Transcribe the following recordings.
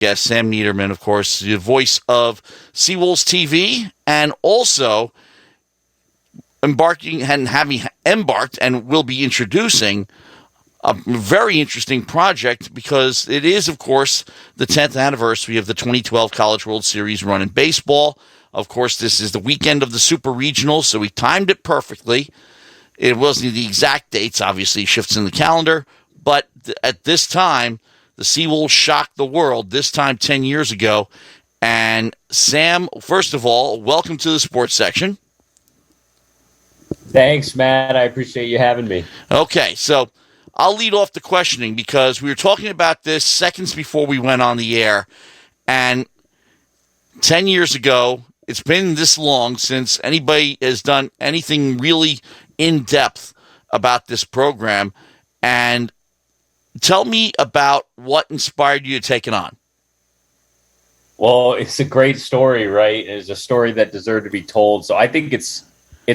guest, Sam Neidermann, of course, the voice of Seawolves TV, and also having embarked and will be introducing a very interesting project, because it is, of course, the 10th anniversary of the 2012 College World Series run in baseball. Of course, this is the weekend of the Super Regional, so we timed it perfectly. It wasn't the exact dates, obviously, shifts in the calendar, but at this time, the Seawolves shocked the world, this time 10 years ago. And Sam, first of all, welcome to the sports section. Thanks, Matt. I appreciate you having me. Okay, so I'll lead off the questioning, because we were talking about this seconds before we went on the air. And 10 years ago, it's been this long since anybody has done anything really in-depth about this program. And tell me about what inspired you to take it on. Well, it's a great story, right? It's a story that deserved to be told. So I think it's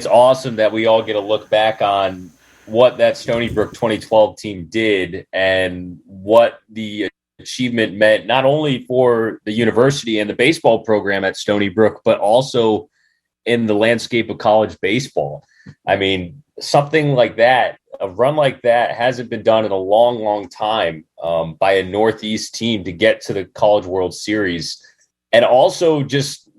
awesome that we all get to look back on what that Stony Brook 2012 team did and what the achievement meant, not only for the university and the baseball program at Stony Brook, but also in the landscape of college baseball. I mean, something like that, a run like that hasn't been done in a long, long time by a Northeast team to get to the College World Series. And also just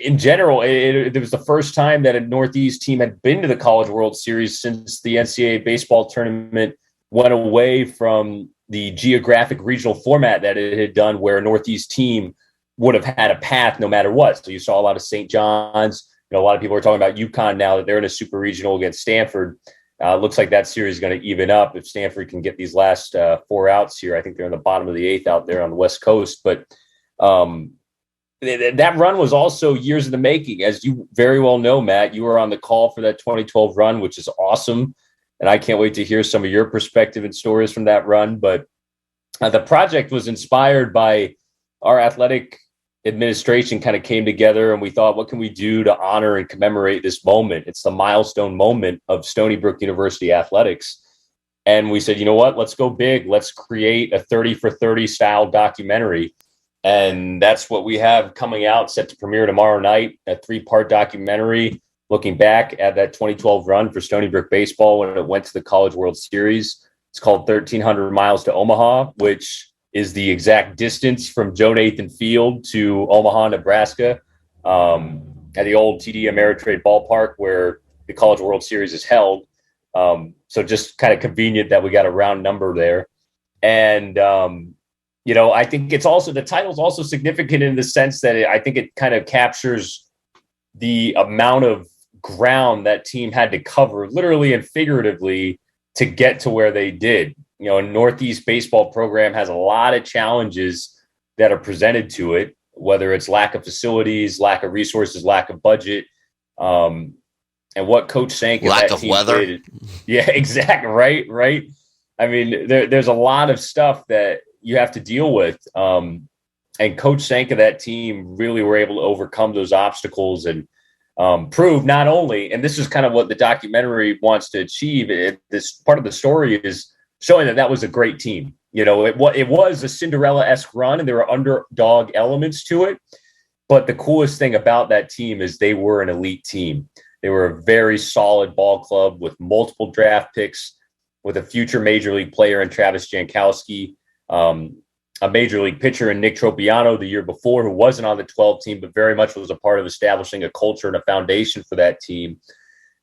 in general, it was the first time that a Northeast team had been to the College World Series since the NCAA baseball tournament went away from the geographic regional format that it had done, where a Northeast team would have had a path no matter what. So you saw a lot of St. John's. A lot of people are talking about UConn now that they're in a super regional against Stanford. Looks like that series is going to even up if Stanford can get these last 4 outs here. I think they're in the bottom of the 8th out there on the West Coast. But that run was also years in the making. As you very well know, Matt, you were on the call for that 2012 run, which is awesome. And I can't wait to hear some of your perspective and stories from that run. But the project was inspired by our athletic administration kind of came together, and we thought, what can we do to honor and commemorate this moment? It's the milestone moment of Stony Brook University athletics. And we said, you know what, let's go big. Let's create a 30 for 30 style documentary. And that's what we have coming out, set to premiere tomorrow night, a 3-part documentary looking back at that 2012 run for Stony Brook baseball when it went to the College World Series. It's called 1,300 Miles to Omaha, which is the exact distance from Joe Nathan Field to Omaha, Nebraska, at the old TD Ameritrade ballpark where the College World Series is held. So just kind of convenient that we got a round number there. And, I think it's also, the title's also significant in the sense that I think it kind of captures the amount of ground that team had to cover, literally and figuratively, to get to where they did. A Northeast baseball program has a lot of challenges that are presented to it, whether it's lack of facilities, lack of resources, lack of budget, and what Coach Sank and lack that of team weather. did. Yeah, exactly. Right. I mean, there's a lot of stuff that you have to deal with. And Coach Sank and that team really were able to overcome those obstacles and prove not only, and this is kind of what the documentary wants to achieve. This part of the story is showing that was a great team. It was a Cinderella-esque run and there were underdog elements to it. But the coolest thing about that team is they were an elite team. They were a very solid ball club with multiple draft picks, with a future major league player in Travis Jankowski, a major league pitcher in Nick Tropiano the year before, who wasn't on the 12 team, but very much was a part of establishing a culture and a foundation for that team.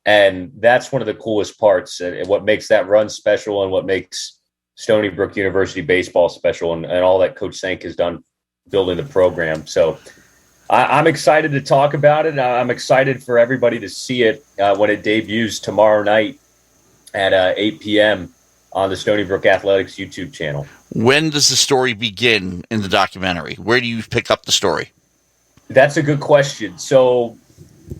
And that's one of the coolest parts and what makes that run special and what makes Stony Brook University baseball special and all that Coach Sank has done building the program. So I'm excited to talk about it. I'm excited for everybody to see it when it debuts tomorrow night at 8 p.m. on the Stony Brook Athletics YouTube channel. When does the story begin in the documentary? Where do you pick up the story? That's a good question. So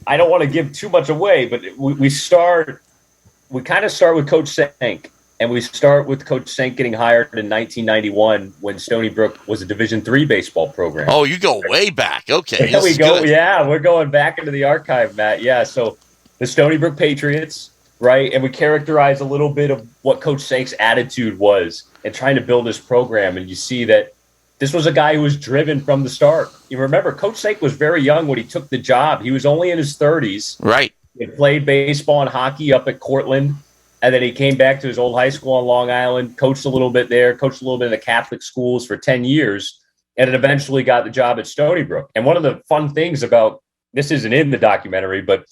I don't want to give too much away, but we kind of start with Coach Sank, and we start with Coach Sank getting hired in 1991 when Stony Brook was a Division III baseball program. Oh, you go way back. Okay. There we go. Good. Yeah, we're going back into the archive, Matt. Yeah, so the Stony Brook Patriots, right? And we characterize a little bit of what Coach Sank's attitude was and trying to build this program. And you see that this was a guy who was driven from the start. You remember, Coach Sank was very young when he took the job. He was only in his 30s. Right. He played baseball and hockey up at Cortland, and then he came back to his old high school on Long Island, coached a little bit there, coached a little bit in the Catholic schools for 10 years, and then eventually got the job at Stony Brook. And one of the fun things about this isn't in the documentary, but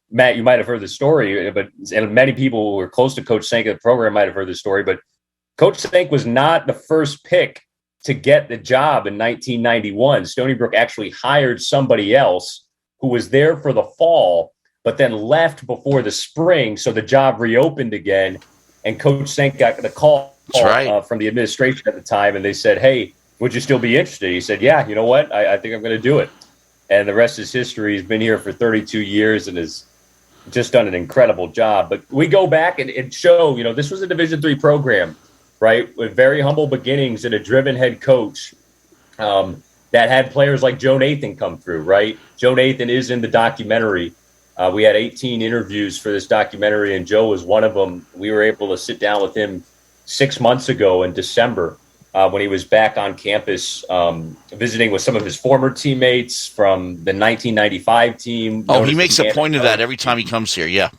Matt, you might have heard the story, and many people who were close to Coach Sank in the program might have heard the story, but Coach Sank was not the first pick to get the job in 1991. Stony Brook actually hired somebody else who was there for the fall, but then left before the spring. So the job reopened again, and Coach Sank got the call from the administration at the time, and they said, "Hey, would you still be interested?" He said, "Yeah, you know what? I think I'm going to do it." And the rest is history. He's been here for 32 years and has just done an incredible job. But we go back and show, this was a Division III program, right, with very humble beginnings and a driven head coach that had players like Joe Nathan come through, right? Joe Nathan is in the documentary. We had 18 interviews for this documentary, and Joe was one of them. We were able to sit down with him 6 months ago in December when he was back on campus visiting with some of his former teammates from the 1995 team. Oh, he makes a point of that every time he comes here, yeah.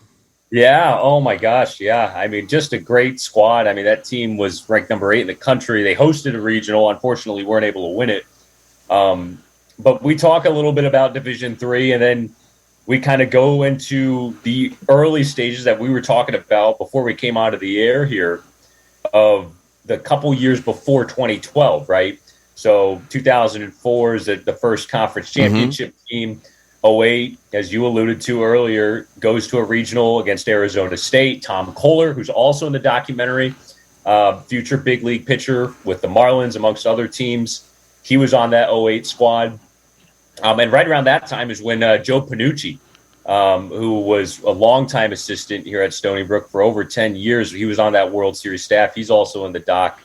Yeah, oh my gosh, yeah. I mean, just a great squad. I mean, that team was ranked number 8 in the country. They hosted a regional. Unfortunately, weren't able to win it. But we talk a little bit about Division III, and then we kind of go into the early stages that we were talking about before we came out of the air here of the couple years before 2012, right? So 2004 is the first conference championship team. 08, as you alluded to earlier, goes to a regional against Arizona State. Tom Kohler, who's also in the documentary, future big league pitcher with the Marlins, amongst other teams. He was on that 08 squad. And right around that time is when Joe Panucci, who was a longtime assistant here at Stony Brook for over 10 years, he was on that World Series staff. He's also in the doc.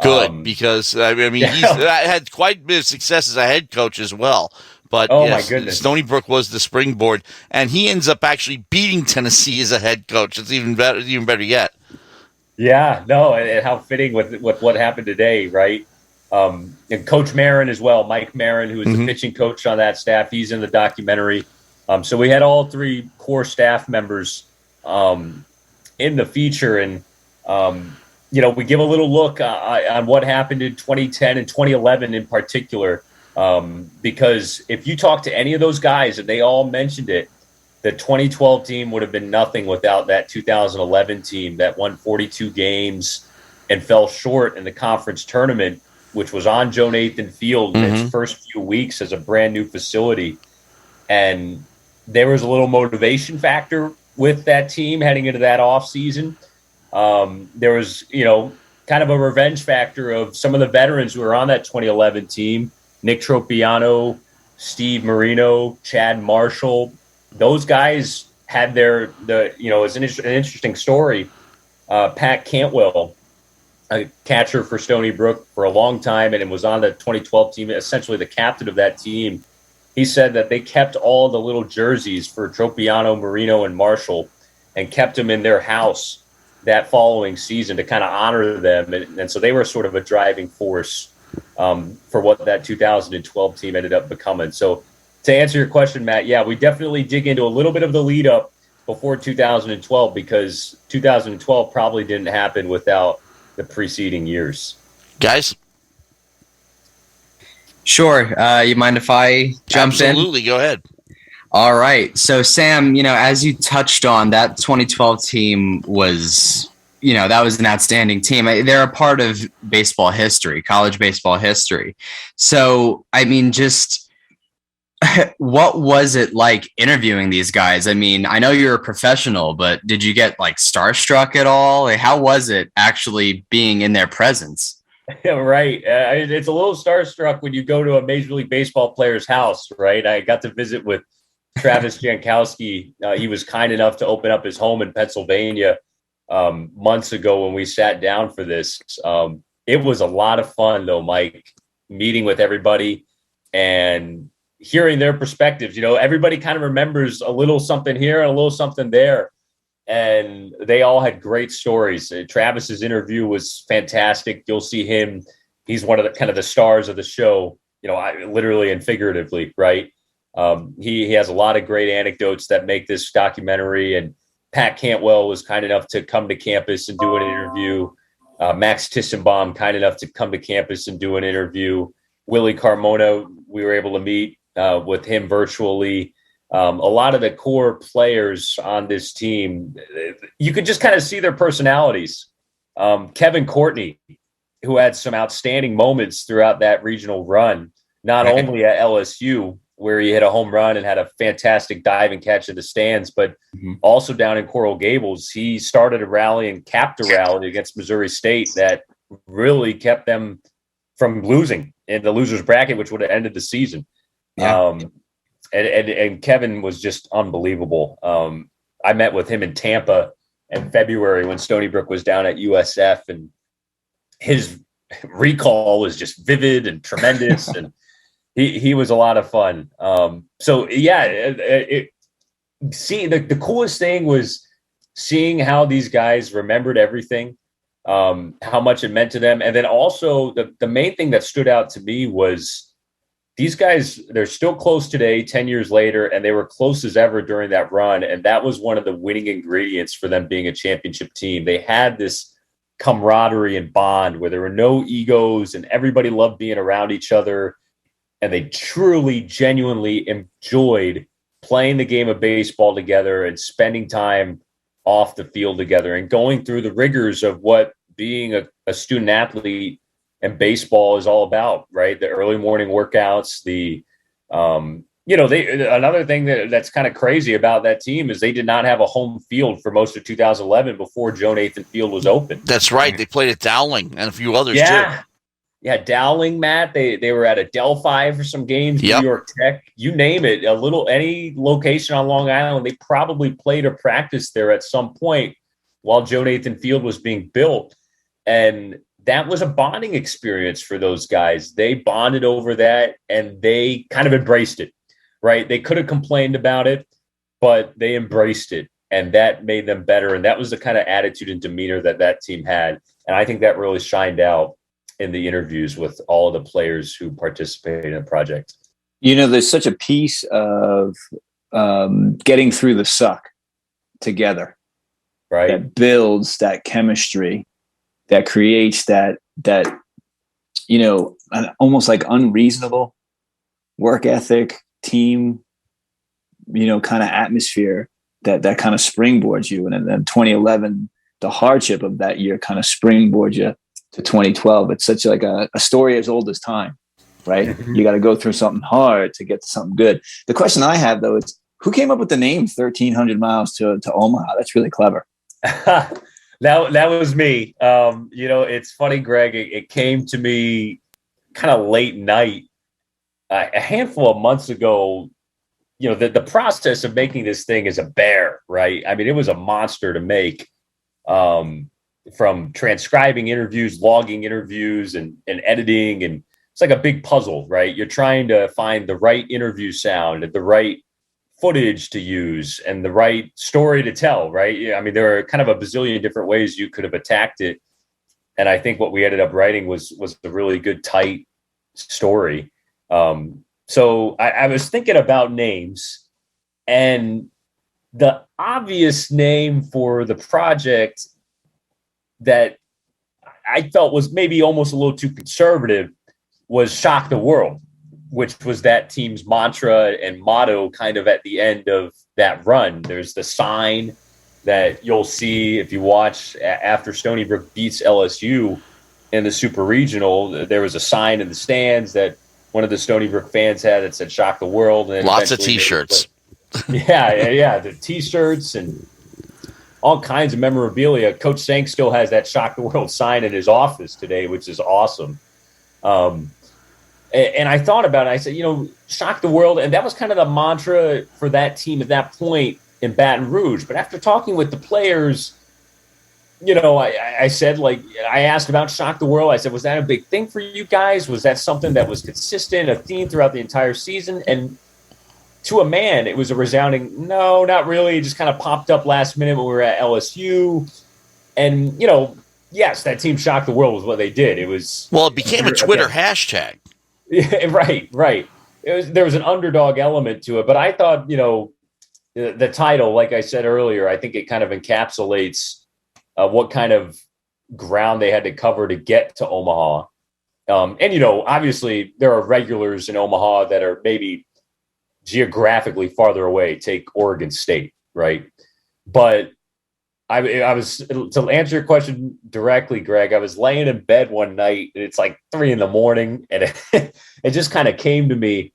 Good, because, he's had quite a bit of success as a head coach as well. But my goodness, Stony Brook was the springboard, and he ends up actually beating Tennessee as a head coach. It's even better yet. Yeah, no, and how fitting with what happened today, right? And Coach Marin as well, Mike Marin, who is the pitching coach on that staff. He's in the documentary. So we had all 3 core staff members in the feature, and we give a little look on what happened in 2010 and 2011 in particular. Because if you talk to any of those guys, and they all mentioned it, the 2012 team would have been nothing without that 2011 team that won 42 games and fell short in the conference tournament, which was on Joe Nathan Field in its first few weeks as a brand new facility. And there was a little motivation factor with that team heading into that off season. There was, kind of a revenge factor of some of the veterans who were on that 2011 team. Nick Tropiano, Steve Marino, Chad Marshall. Those guys had it's an interesting story. Pat Cantwell, a catcher for Stony Brook for a long time, and was on the 2012 team, essentially the captain of that team. He said that they kept all the little jerseys for Tropiano, Marino, and Marshall and kept them in their house that following season to kind of honor them. And so they were sort of a driving force for what that 2012 team ended up becoming. So to answer your question, Matt, yeah, we definitely dig into a little bit of the lead up before 2012 because 2012 probably didn't happen without the preceding years. Guys? Sure. You mind if I jump in? Absolutely. Go ahead. All right. So, Sam, as you touched on, that 2012 team was that was an outstanding team. They're a part of baseball history, college baseball history. So, just what was it like interviewing these guys? I know you're a professional, but did you get starstruck at all? How was it actually being in their presence? Yeah, right. It's a little starstruck when you go to a Major League Baseball player's house, right? I got to visit with Travis Jankowski. He was kind enough to open up his home in Pennsylvania months ago when we sat down for this. It was a lot of fun though, Mike, meeting with everybody and hearing their perspectives. Everybody kind of remembers a little something here and a little something there. And they all had great stories. Travis's interview was fantastic. You'll see him he's one of the kind of the stars of the show, literally and figuratively, right? He has a lot of great anecdotes that make this documentary, and Pat Cantwell was kind enough to come to campus and do an interview. Max Tissenbaum, kind enough to come to campus and do an interview. Willie Carmona, we were able to meet with him virtually. A lot of the core players on this team, you could just kind of see their personalities. Kevin Courtney, who had some outstanding moments throughout that regional run, not only at LSU, where he hit a home run and had a fantastic dive and catch in the stands, but also down in Coral Gables. He started a rally and capped a rally against Missouri State that really kept them from losing in the loser's bracket, which would have ended the season. Yeah. And Kevin was just unbelievable. I met with him in Tampa in February when Stony Brook was down at USF, and his recall was just vivid and tremendous. And he was a lot of fun. The coolest thing was seeing how these guys remembered everything, how much it meant to them. And then also the main thing that stood out to me was these guys, they're still close today, 10 years later, and they were close as ever during that run. And that was one of the winning ingredients for them being a championship team. They had this camaraderie and bond where there were no egos and everybody loved being around each other. And they truly, genuinely enjoyed playing the game of baseball together and spending time off the field together and going through the rigors of what being a student athlete and baseball is all about, right? The early morning workouts, another thing that's kind of crazy about that team is they did not have a home field for most of 2011 before Joe Nathan Field was open. That's right. They played at Dowling and a few others too. Yeah, Dowling, Matt. They were at Adelphi for some games, New York Tech, you name it, any location on Long Island. They probably played or practiced there at some point while Joe Nathan Field was being built. And that was a bonding experience for those guys. They bonded over that and they kind of embraced it, right? They could have complained about it, but they embraced it, and that made them better. And that was the kind of attitude and demeanor that team had. And I think that really shined out in the interviews with all of the players who participated in the project. There's such a piece of getting through the suck together, right? That builds that chemistry, that creates that almost like unreasonable work ethic, team, kind of atmosphere that kind of springboards you. And then 2011, the hardship of that year kind of springboards you to 2012. It's such like a story as old as time, right? Mm-hmm. You got to go through something hard to get to something good. The question I have though is, who came up with the name 1,300 miles to Omaha? That's really clever. That was me. It's funny, Greg. It came to me kind of late night, a handful of months ago. The process of making this thing is a bear, right? I mean, it was a monster to make. From transcribing interviews, logging interviews, and editing. And it's like a big puzzle, right? You're trying to find the right interview sound and the right footage to use and the right story to tell, right? I mean, there are kind of a bazillion different ways you could have attacked it. And I think what we ended up writing was a really good, tight story. So I was thinking about names, and the obvious name for the project that I felt was maybe almost a little too conservative was Shock the World, which was that team's mantra and motto kind of at the end of that run. There's the sign that you'll see if you watch after Stony Brook beats LSU in the Super Regional. There was a sign in the stands that one of the Stony Brook fans had that said Shock the World. And lots of T-shirts. The T-shirts and all kinds of memorabilia. Coach Sank still has that Shock the World sign in his office today, which is awesome. And I thought about it. I said, Shock the World. And that was kind of the mantra for that team at that point in Baton Rouge. But after talking with the players, I said, I asked about Shock the World. I said, was that a big thing for you guys? Was that something that was consistent, a theme throughout the entire season? And to a man, it was a resounding, no, not really. It just kind of popped up last minute when we were at LSU. And, yes, that team shocked the world with what they did. It was Well, it became a Twitter hashtag. Yeah, right. There was an underdog element to it, but I thought, the title, like I said earlier, I think it kind of encapsulates what kind of ground they had to cover to get to Omaha. And obviously there are regulars in Omaha that are maybe geographically farther away. Take Oregon State, right? But I was, to answer your question directly, Greg, I was laying in bed one night and it's like 3 a.m. and it just kind of came to me.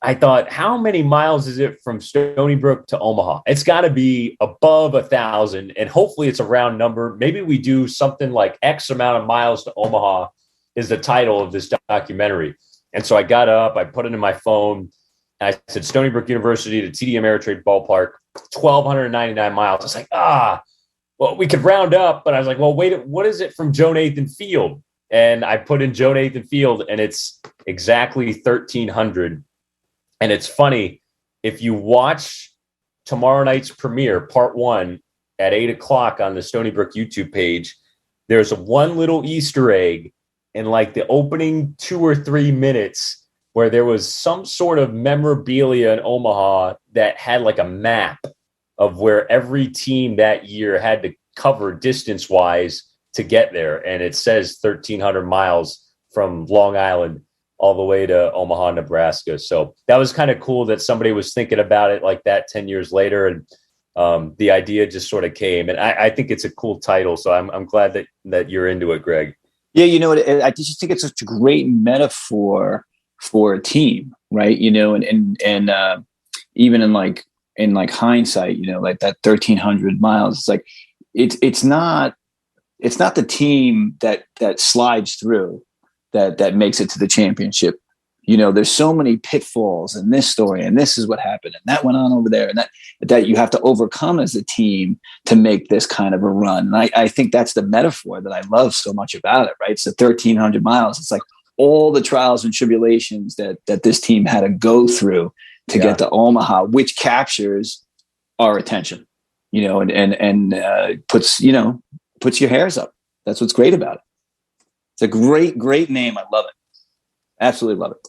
I thought, how many miles is it from Stony Brook to Omaha? It's got to be above 1,000, and hopefully it's a round number. Maybe we do something like X amount of miles to Omaha is the title of this documentary. And so I got up, I put it in my phone, and I said Stony Brook University to TD Ameritrade Ballpark, 1,299 miles. I was like, well, we could round up, but I was like, well, wait, what is it from Joe Nathan Field? And I put in Joe Nathan Field, and it's exactly 1,300. And it's funny, if you watch tomorrow night's premiere, part 1, at 8:00 on the Stony Brook YouTube page, there's one little Easter egg in like the opening 2 or 3 minutes where there was some sort of memorabilia in Omaha that had like a map of where every team that year had to cover distance-wise to get there. And it says 1,300 miles from Long Island all the way to Omaha, Nebraska. So that was kind of cool that somebody was thinking about it like that 10 years later. And the idea just sort of came. And I think it's a cool title. So I'm glad that you're into it, Greg. Yeah, I just think it's such a great metaphor for a team, right? And even in hindsight, like that 1,300 miles, it's like it's not the team that slides through that makes it to the championship. There's so many pitfalls in this story, and this is what happened, and that went on over there, and that you have to overcome as a team to make this kind of a run. And I think that's the metaphor that I love so much about it, right? It's the 1,300 miles. It's like all the trials and tribulations that this team had to go through to get to Omaha, which captures our attention, and puts your hairs up. That's what's great about it. It's a great, great name. I love it. Absolutely love it.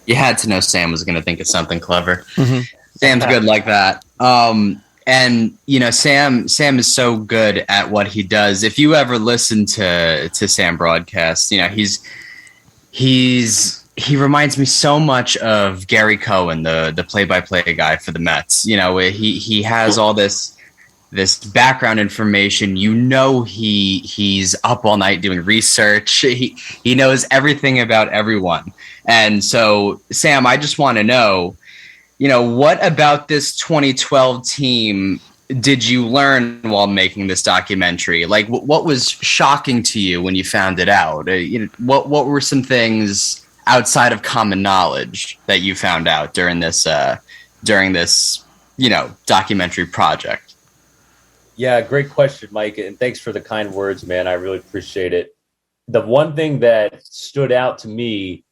You had to know Sam was going to think of something clever. Mm-hmm. Sam's good like that. And Sam is so good at what he does. If you ever listen to Sam broadcast, he reminds me so much of Gary Cohen, the play-by-play guy for the Mets. He has all this background information. He's up all night doing research. He knows everything about everyone. And so, Sam, I just want to know, what about this 2012 team did you learn while making this documentary? Like, what was shocking to you when you found it out? What were some things outside of common knowledge that you found out during this documentary project? Yeah, great question, Mike. And thanks for the kind words, man. I really appreciate it. The one thing that stood out to me,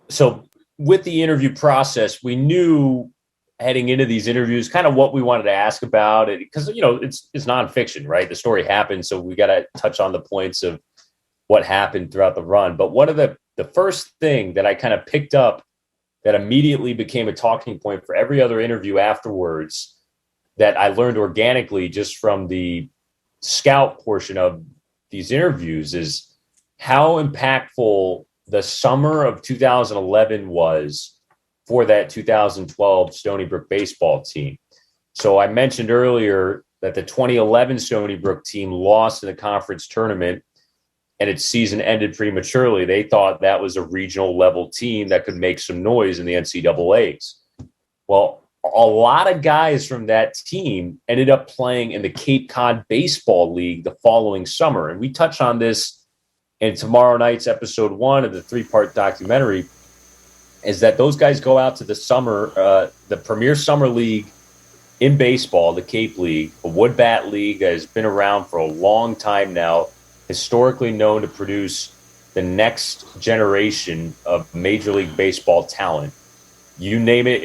so with the interview process, we knew heading into these interviews kind of what we wanted to ask about it, because, it's nonfiction, right? The story happened. So we got to touch on the points of what happened throughout the run. But one of the first thing that I kind of picked up that immediately became a talking point for every other interview afterwards, that I learned organically just from the scout portion of these interviews, is how impactful the summer of 2011 was for that 2012 Stony Brook baseball team. So I mentioned earlier that the 2011 Stony Brook team lost in the conference tournament and its season ended prematurely. They thought that was a regional level team that could make some noise in the NCAAs. Well, a lot of guys from that team ended up playing in the Cape Cod Baseball League the following summer. And we touch on this in tomorrow night's episode 1 of the 3-part documentary, is that those guys go out to the premier summer league in baseball, the Cape League, a wood bat league that has been around for a long time now, historically known to produce the next generation of Major League Baseball talent. You name it.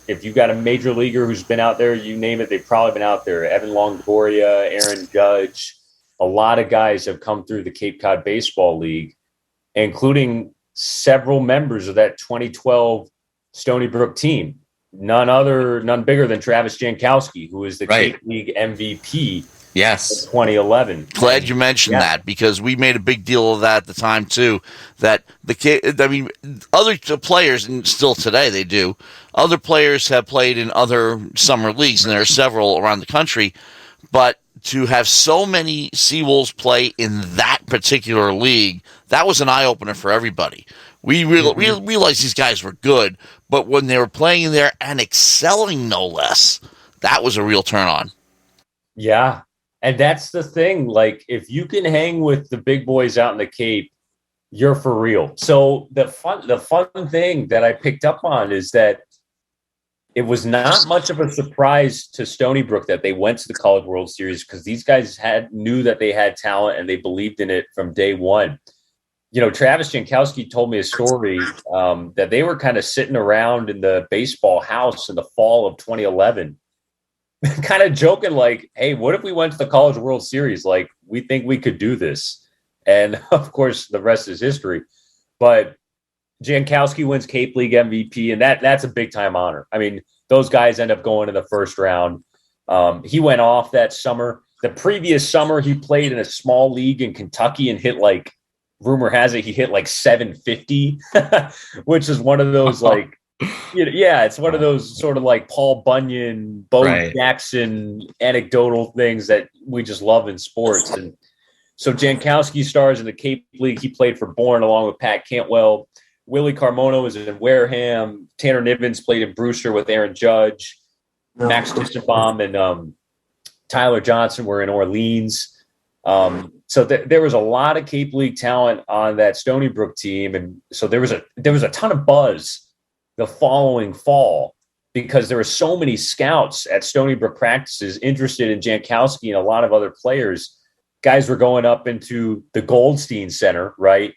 If you've got a major leaguer who's been out there, you name it, they've probably been out there. Evan Longoria, Aaron Judge, a lot of guys have come through the Cape Cod Baseball League, including several members of that 2012 Stony Brook team. None bigger than Travis Jankowski, who is the Cape League MVP. Yes. 2011. Glad you mentioned that, because we made a big deal of that at the time too. That other players, and still today they do, other players have played in other summer leagues, and there are several around the country, but to have so many Seawolves play in that particular league, that was an eye-opener for everybody. We realized these guys were good, but when they were playing in there and excelling no less, that was a real turn-on. Yeah, and that's the thing. Like, if you can hang with the big boys out in the Cape, you're for real. So the fun thing that I picked up on is that it was not much of a surprise to Stony Brook that they went to the College World Series, because these guys knew that they had talent and they believed in it from day one. You know, Travis Jankowski told me a story that they were kind of sitting around in the baseball house in the fall of 2011, kind of joking like, hey, what if we went to the College World Series? Like, we think we could do this. And of course, the rest is history. But Jankowski wins Cape League MVP, and that's a big time honor. I mean, those guys end up going to the first round. He went off that summer. The previous summer, he played in a small league in Kentucky and hit, like, rumor has it, he hit like 750, which is one of those like, it's one of those sort of like Paul Bunyan, Bo Jackson anecdotal things that we just love in sports. And so Jankowski stars in the Cape League. He played for Bourne along with Pat Cantwell. Willie Carmona was in Wareham. Tanner Nivens played in Brewster with Aaron Judge. Max Tissenbaum and Tyler Johnson were in Orleans. So there was a lot of Cape League talent on that Stony Brook team. And so there was a ton of buzz the following fall, because there were so many scouts at Stony Brook practices interested in Jankowski and a lot of other players. Guys were going up into the Goldstein Center, right,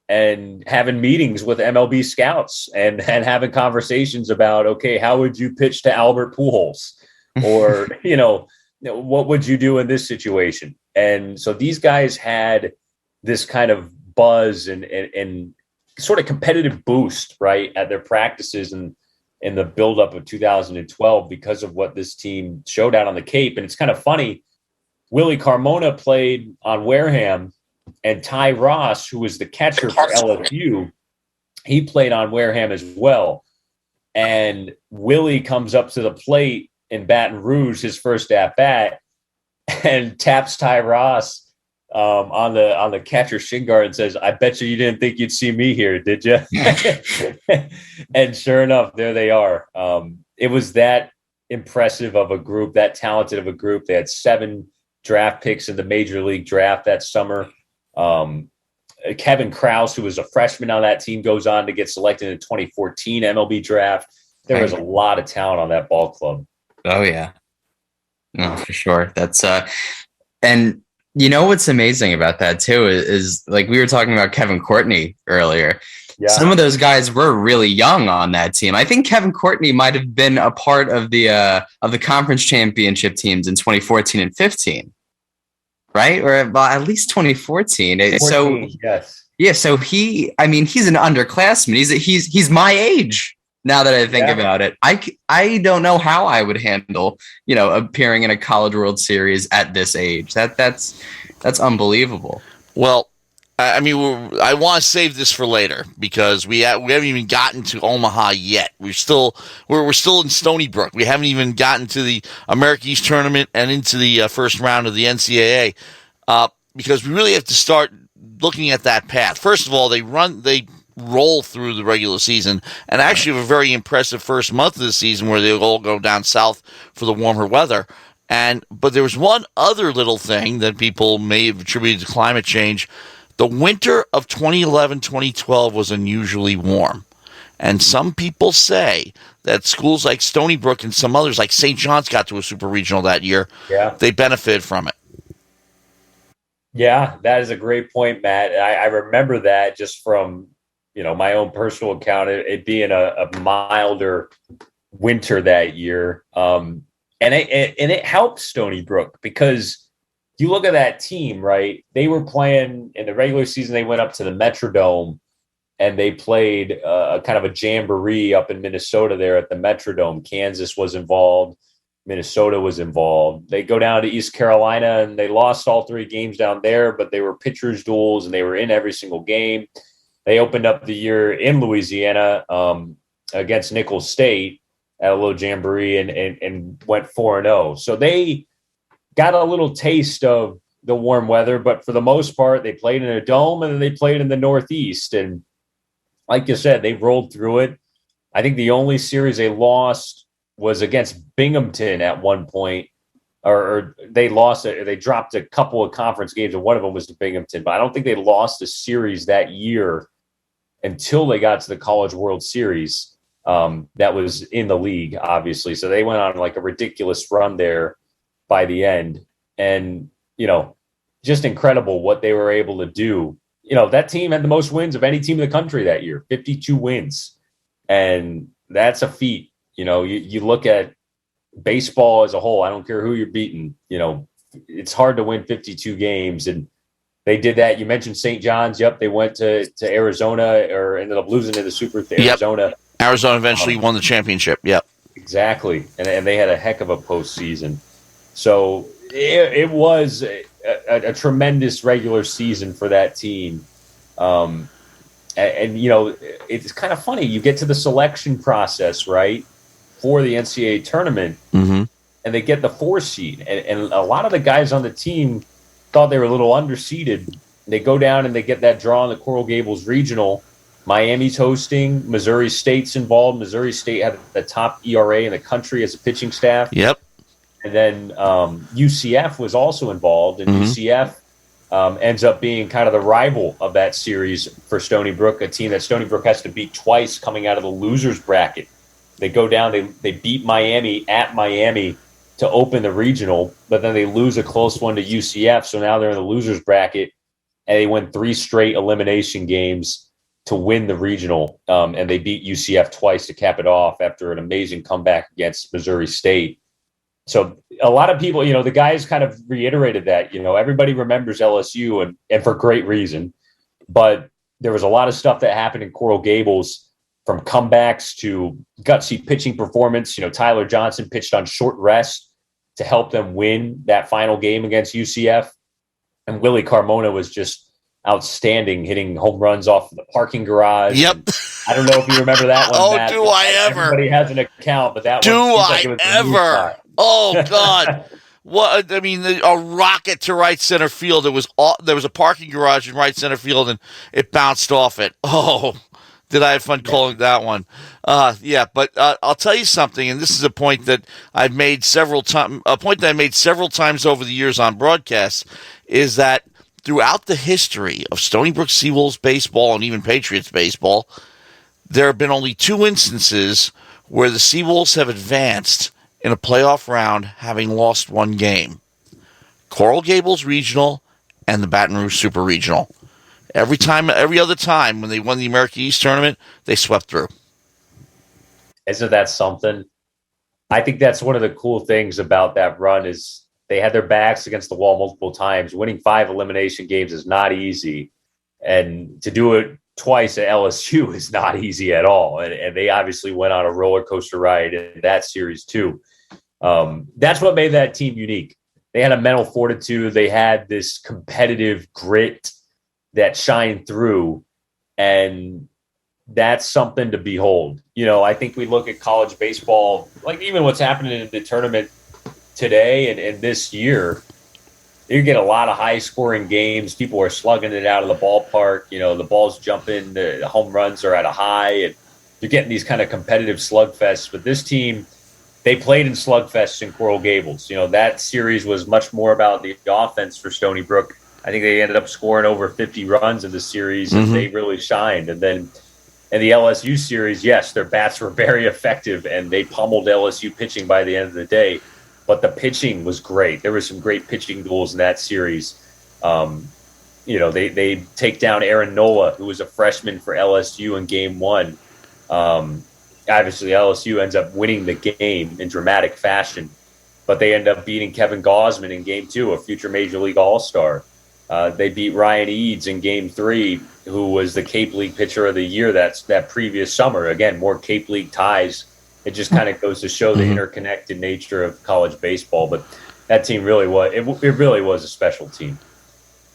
and having meetings with MLB scouts and having conversations about, okay, how would you pitch to Albert Pujols? Or, what would you do in this situation? And so these guys had this kind of buzz and sort of competitive boost, right, at their practices and in the buildup of 2012 because of what this team showed out on the Cape. And it's kind of funny, Willie Carmona played on Wareham, and Ty Ross, who was the catcher for LSU, he played on Wareham as well. And Willie comes up to the plate in Baton Rouge, his first at bat, and taps Ty Ross on the catcher shin guard and says, "I bet you didn't think you'd see me here, did you?" And sure enough, there they are. It was that impressive of a group, that talented of a group. They had 7 draft picks in the major league draft that summer. Kevin Krause, who was a freshman on that team, goes on to get selected in the 2014 MLB draft. There was a lot of talent on that ball club. Oh yeah. No, for sure. That's and you know what's amazing about that too is like we were talking about Kevin Courtney earlier. Yeah. Some of those guys were really young on that team. I think Kevin Courtney might have been a part of the conference championship teams in 2014 and 15. Right? Or at least 2014. 14, so yes. Yeah, so he's an underclassman. He's my age. Now that I think about it, I don't know how I would handle, appearing in a College World Series at this age. That's unbelievable. Well, I want to save this for later because we haven't even gotten to Omaha yet. We're still in Stony Brook. We haven't even gotten to the America East Tournament and into the first round of the NCAA because we really have to start looking at that path. First of all, they roll through the regular season and actually have a very impressive first month of the season where they all go down south for the warmer weather. But there was one other little thing that people may have attributed to climate change. The winter of 2011-2012 was unusually warm. And some people say that schools like Stony Brook and some others like St. John's got to a super regional that year. Yeah. They benefited from it. Yeah, that is a great point, Matt. I remember that just from my own personal account, it being a milder winter that year. And it helped Stony Brook because you look at that team, right? They were playing in the regular season. They went up to the Metrodome and they played a kind of a jamboree up in Minnesota there at the Metrodome. Kansas was involved. Minnesota was involved. They go down to East Carolina and they lost all 3 games down there, but they were pitchers' duels and they were in every single game. They opened up the year in Louisiana against Nicholls State at a little jamboree and went 4-0. So they got a little taste of the warm weather, but for the most part, they played in a dome and then they played in the Northeast. And like you said, they rolled through it. I think the only series they lost was against Binghamton at one point, or they lost it. They dropped a couple of conference games, and one of them was to Binghamton. But I don't think they lost a series that year until they got to the College World Series. That was in the league, obviously. So they went on like a ridiculous run there by the end. And, just incredible what they were able to do. That team had the most wins of any team in the country that year, 52 wins. And that's a feat. You look at baseball as a whole, I don't care who you're beating, it's hard to win 52 games. And they did that. You mentioned St. John's. Yep. They went to Arizona or ended up losing to the Super to Arizona. Yep. Arizona eventually won the championship. Yep. Exactly. And they had a heck of a postseason. So it was a tremendous regular season for that team. And it's kind of funny. You get to the selection process, right, for the NCAA tournament, and they get the 4 seed. And a lot of the guys on the team thought they were a little underseeded. They go down and they get that draw in the Coral Gables Regional. Miami's hosting. Missouri State's involved. Missouri State had the top ERA in the country as a pitching staff. Yep. And then UCF was also involved, and UCF ends up being kind of the rival of that series for Stony Brook, a team that Stony Brook has to beat twice coming out of the losers bracket. They go down, they beat Miami at Miami to open the regional, but then they lose a close one to UCF, so now they're in the losers bracket, and they win 3 straight elimination games to win the regional, and they beat UCF twice to cap it off after an amazing comeback against Missouri State. So a lot of people, the guys kind of reiterated that, everybody remembers LSU and for great reason, but there was a lot of stuff that happened in Coral Gables, from comebacks to gutsy pitching performance. Tyler Johnson pitched on short rest to help them win that final game against UCF. And Willie Carmona was just outstanding, hitting home runs off the parking garage. Yep. I don't know if you remember that one, Oh, Matt. do I ever? Everybody has an account, but that do one seems I like it was ever? Oh, God. What? I mean, a rocket to right center field. There was a parking garage in right center field, and it bounced off it. Oh, did I have fun calling that one? Yeah, but I'll tell you something, and this is a point that I've made several times. A point that I made several times over the years on broadcasts is that throughout the history of Stony Brook Seawolves baseball and even Patriots baseball, there have been only 2 instances where the Seawolves have advanced in a playoff round having lost 1 game. Coral Gables Regional and the Baton Rouge Super Regional. Every other time when they won the American East tournament, they swept through. Isn't that something? I think that's one of the cool things about that run is they had their backs against the wall multiple times. Winning 5 elimination games is not easy. And to do it twice at LSU is not easy at all. And they obviously went on a roller coaster ride in that series too. That's what made that team unique. They had a mental fortitude. They had this competitive grit that shined through. And that's something to behold. I think we look at college baseball, like even what's happening in the tournament today and this year, you get a lot of high scoring games. People are slugging it out of the ballpark. The ball's jumping, the home runs are at a high, and you're getting these kind of competitive slugfests. But this team, they played in slugfests in Coral Gables. That series was much more about the offense for Stony Brook. I think they ended up scoring over 50 runs in the series, and they really shined. And then in the LSU series, yes, their bats were very effective, and they pummeled LSU pitching by the end of the day. But the pitching was great. There were some great pitching duels in that series. They take down Aaron Nola, who was a freshman for LSU in Game 1. Obviously, LSU ends up winning the game in dramatic fashion. but they end up beating Kevin Gausman in Game 2, a future Major League All-Star. They beat Ryan Eads in Game 3, who was the Cape League Pitcher of the Year that previous summer. Again, more Cape League ties. It just kind of goes to show the interconnected nature of college baseball. But that team really was a special team.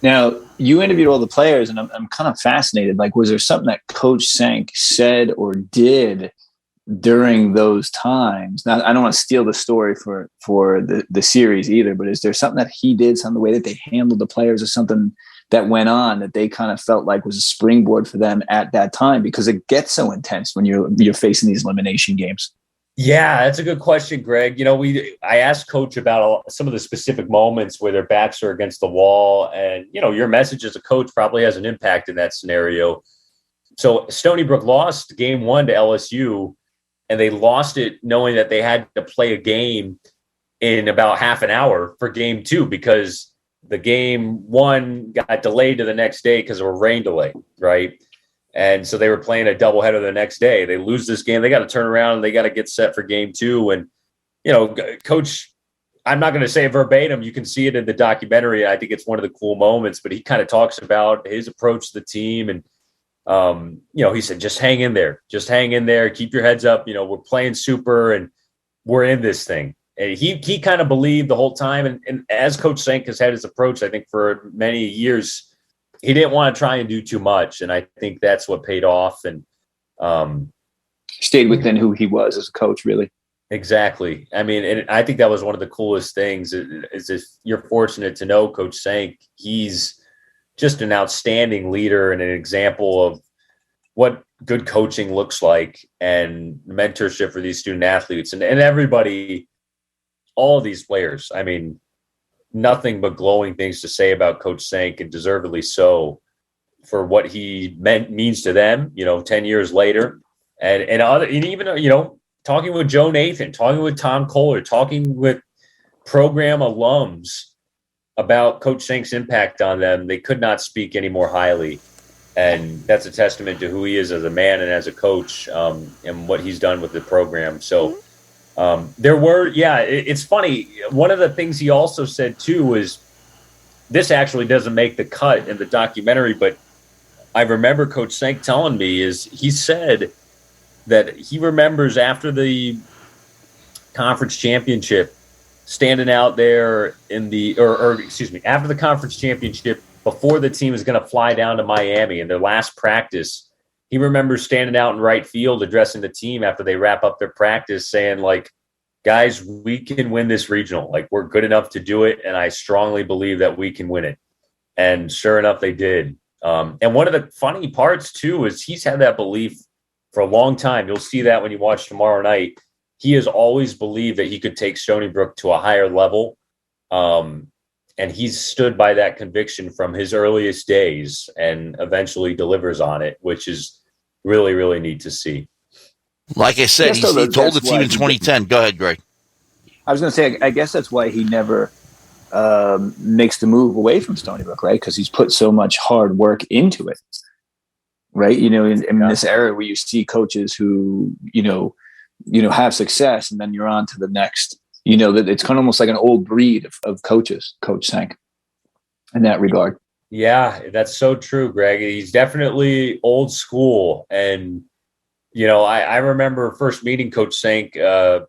Now, you interviewed all the players, and I'm kind of fascinated. Like, was there something that Coach Sank said or did during those times? Now, I don't want to steal the story for the series either, but is there something that he did, some of the way that they handled the players, or something that went on that they kind of felt like was a springboard for them at that time? Because it gets so intense when you're facing these elimination games. Yeah, that's a good question, Greg. I asked Coach about some of the specific moments where their backs are against the wall, and your message as a coach probably has an impact in that scenario. So Stony Brook lost Game 1 to LSU, and they lost it knowing that they had to play a game in about half an hour for Game 2 because the Game 1 got delayed to the next day because of a rain delay, right? And so they were playing a doubleheader the next day. They lose this game. They got to turn around and they got to get set for Game 2. And, Coach, I'm not going to say verbatim. You can see it in the documentary. I think it's one of the cool moments, but he kind of talks about his approach to the team. And, he said, just hang in there. Just hang in there. Keep your heads up. We're playing super and we're in this thing. And he kind of believed the whole time. And as Coach Sank has had his approach, I think for many years, he didn't want to try and do too much. And I think that's what paid off. And stayed within who he was as a coach, really. Exactly. I mean, and I think that was one of the coolest things is if you're fortunate to know Coach Sank, he's just an outstanding leader and an example of what good coaching looks like and mentorship for these student athletes and everybody, all of these players. I mean, nothing but glowing things to say about Coach Sank, and deservedly so for what he means to them, 10 years later. And even, talking with Joe Nathan, talking with Tom Kohler, talking with program alums about Coach Sank's impact on them, they could not speak any more highly. And that's a testament to who he is as a man and as a coach, and what he's done with the program. So it's funny. One of the things he also said too was, this actually doesn't make the cut in the documentary, but I remember Coach Sank telling me he said that he remembers after the conference championship standing out there after the conference championship, before the team was going to fly down to Miami in their last practice, he remembers standing out in right field addressing the team after they wrap up their practice saying, like, guys, we can win this regional. Like, we're good enough to do it, and I strongly believe that we can win it. And sure enough, they did. And one of the funny parts, too, is he's had that belief for a long time. You'll see that when you watch tomorrow night. He has always believed that he could take Stony Brook to a higher level. And he's stood by that conviction from his earliest days and eventually delivers on it, which is really, really neat to see. Like I said, he told the team in 2010. Go ahead, Greg. I was going to say, I guess that's why he never makes the move away from Stony Brook, right? Because he's put so much hard work into it, right? In this era where you see coaches who, have success, and then you're on to the next. That it's kind of almost like an old breed of coaches, Coach Sank, in that regard. Yeah, that's so true, Greg. He's definitely old school. And, I remember first meeting Coach Sank. I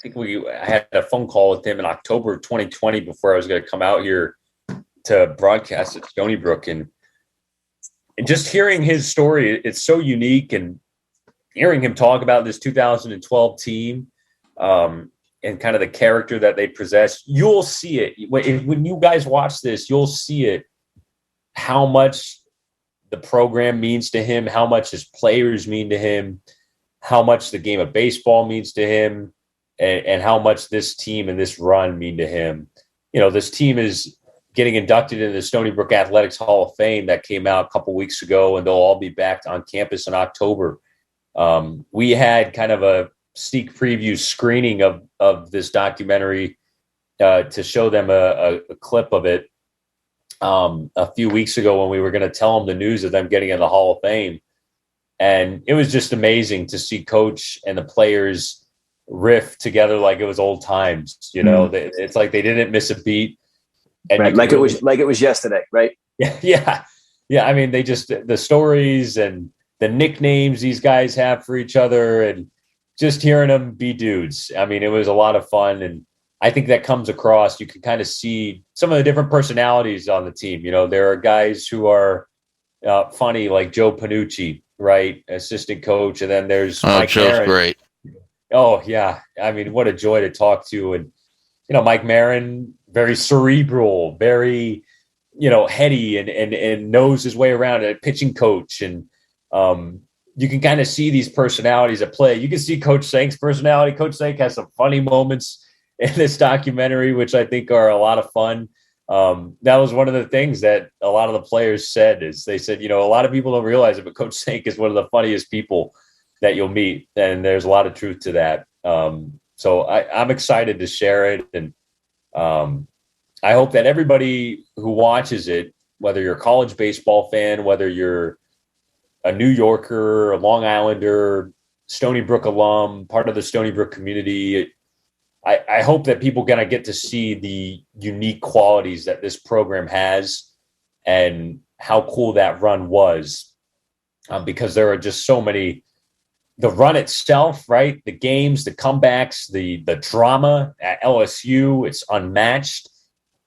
think I had a phone call with him in October of 2020 before I was going to come out here to broadcast at Stony Brook. And just hearing his story, it's so unique. And hearing him talk about this 2012 team, and kind of the character that they possess, you'll see it. When you guys watch this, you'll see it, how much the program means to him, how much his players mean to him, how much the game of baseball means to him, and how much this team and this run mean to him. This team is getting inducted into the Stony Brook Athletics Hall of Fame that came out a couple weeks ago, and they'll all be back on campus in October. We had kind of a sneak preview screening of this documentary to show them a clip of it a few weeks ago when we were going to tell them the news of them getting in the Hall of Fame. And it was just amazing to see Coach and the players riff together like it was old times. It's like they didn't miss a beat. And right. Like it was yesterday, right? Yeah. I mean, they just, the stories and the nicknames these guys have for each other, and just hearing them be dudes. I mean, it was a lot of fun. And I think that comes across. You can kind of see some of the different personalities on the team. There are guys who are funny, like Joe Panucci, right? Assistant coach. And then there's Mike Joe's Marin. Great. Oh, yeah. I mean, what a joy to talk to. And, Mike Marin, very cerebral, very, heady and knows his way around, a pitching coach. And you can kind of see these personalities at play. You can see Coach Sank's personality. Coach Sank has some funny moments in this documentary, which I think are a lot of fun. That was one of the things that a lot of the players said, is they said, a lot of people don't realize it, but Coach Sank is one of the funniest people that you'll meet. And there's a lot of truth to that. So I'm excited to share it. And I hope that everybody who watches it, whether you're a college baseball fan, whether you're a New Yorker, a Long Islander, Stony Brook alum, part of the Stony Brook community, I hope that people gonna get to see the unique qualities that this program has and how cool that run was, because there are just so many. The run itself, right? The games, the comebacks, the drama at LSU, it's unmatched.